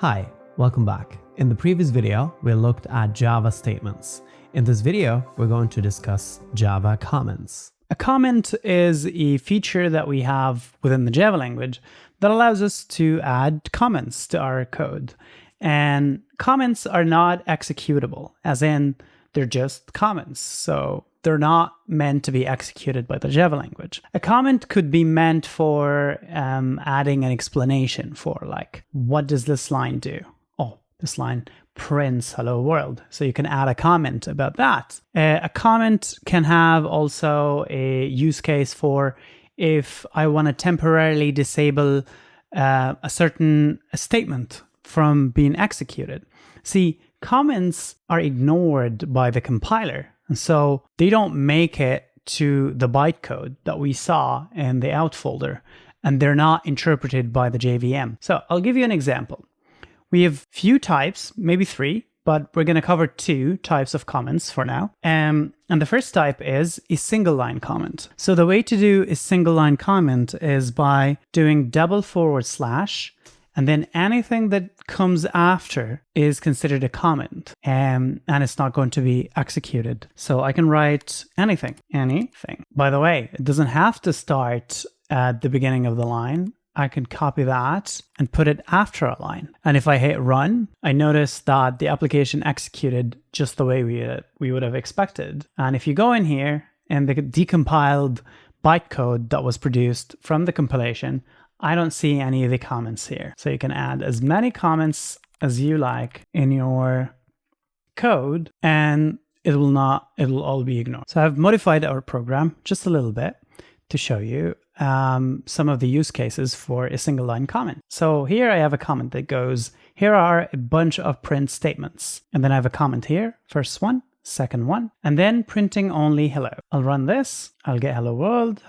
Hi, welcome back. In the previous video, we looked at Java statements. In this video, we're going to discuss Java comments. A comment is a feature that we have within the Java language that allows us to add comments to our code. And comments are not executable, as in they're just comments. So they're not meant to be executed by the Java language. A comment could be meant for adding an explanation for, like, what does this line do? Oh, this line prints hello world. So you can add a comment about that. A comment can have also a use case for if I want to temporarily disable a certain statement from being executed. See, comments are ignored by the compiler. And so they don't make it to the bytecode that we saw in the out folder, and they're not interpreted by the JVM. So I'll give you an example. We have few types, maybe three, but we're going to cover two types of comments for now. And the first type is a single line comment. So the way to do a single line comment is by doing // and then anything that comes after is considered a comment, and it's not going to be executed. So I can write anything. By the way, it doesn't have to start at the beginning of the line. I can copy that and put it after a line. And if I hit run, I notice that the application executed just the way we would have expected. And if you go in here and the decompiled bytecode that was produced from the compilation, I don't see any of the comments here. So you can add as many comments as you like in your code, and it'll all be ignored. So I've modified our program just a little bit to show you some of the use cases for a single line comment. So here I have a comment that goes, here are a bunch of print statements. And then I have a comment here, first one, second one, and then printing only hello. I'll run this, I'll get hello world,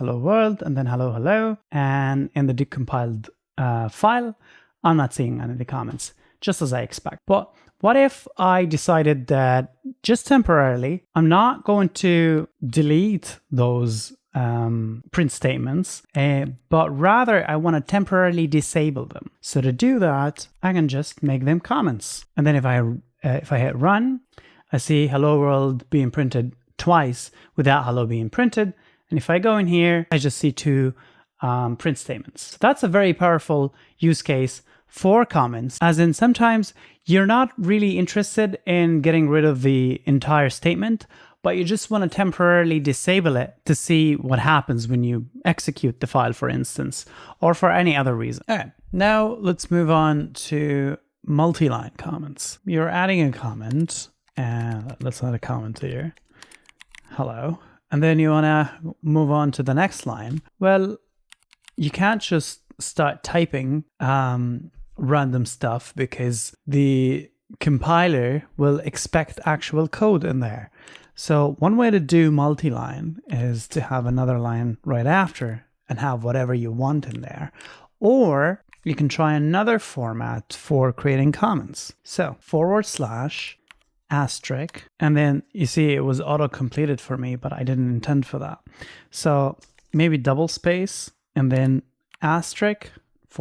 and then hello, hello. And in the decompiled file, I'm not seeing any of the comments, just as I expect. But what if I decided that just temporarily, I'm not going to delete those print statements, but rather I want to temporarily disable them. So to do that, I can just make them comments. And then if I hit run, I see hello world being printed twice without hello being printed. And if I go in here, I just see two print statements. So that's a very powerful use case for comments, as in sometimes you're not really interested in getting rid of the entire statement, but you just want to temporarily disable it to see what happens when you execute the file, for instance, or for any other reason. All right, now let's move on to multi-line comments. You're adding a comment, and let's add a comment here, hello, and then you want to move on to the next line. Well, you can't just start typing random stuff because the compiler will expect actual code in there. So one way to do multi-line is to have another line right after and have whatever you want in there. Or you can try another format for creating comments. So / asterisk, and then you see it was auto-completed for me, but I didn't intend for that. So maybe double space and then asterisk /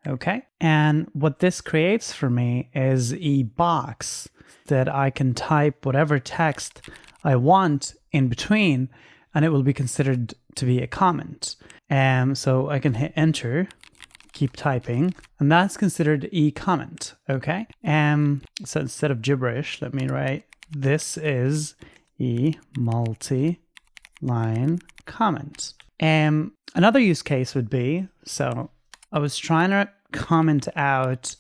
okay? And what this creates for me is a box that I can type whatever text I want in between, and it will be considered to be a comment. So I can hit enter, keep typing, and that's considered a comment, okay? So instead of gibberish, let me write, this is a multi-line comment. Another use case would be, so I was trying to comment out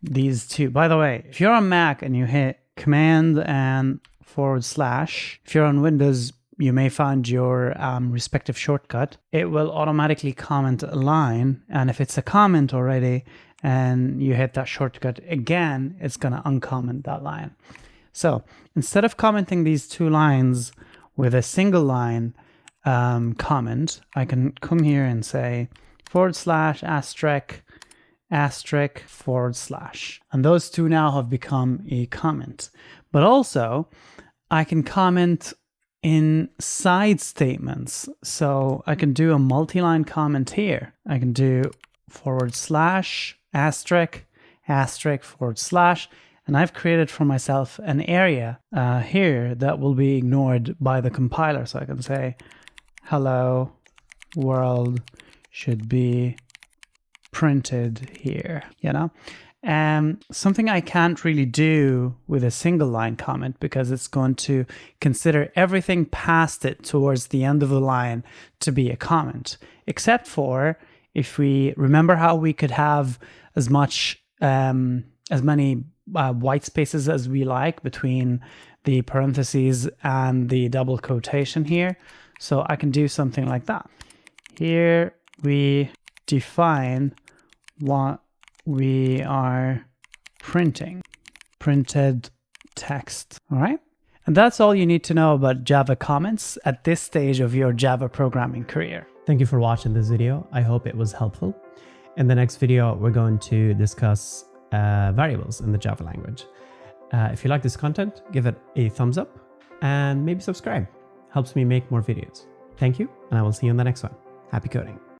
these two. By the way, if you're on Mac and you hit Command and /, if you're on Windows, you may find your respective shortcut. It will automatically comment a line. And if it's a comment already and you hit that shortcut again, it's going to uncomment that line. So instead of commenting these two lines with a single line comment, I can come here and say / asterisk */. And those two now have become a comment. But also, I can comment in side statements. So I can do a multi-line comment here. I can do / asterisk */ and I've created for myself an area here that will be ignored by the compiler. So I can say hello world should be printed here, you know? Something I can't really do with a single line comment because it's going to consider everything past it towards the end of the line to be a comment, except for if we remember how we could have as many white spaces as we like between the parentheses and the double quotation here. So I can do something like that. Here we define what we are printing, printed text. All right. And that's all you need to know about Java comments at this stage of your Java programming career. Thank you for watching this video. I hope it was helpful. In the next video, we're going to discuss variables in the Java language. If you like this content, give it a thumbs up and maybe subscribe. Helps me make more videos. Thank you, and I will see you in the next one. Happy coding.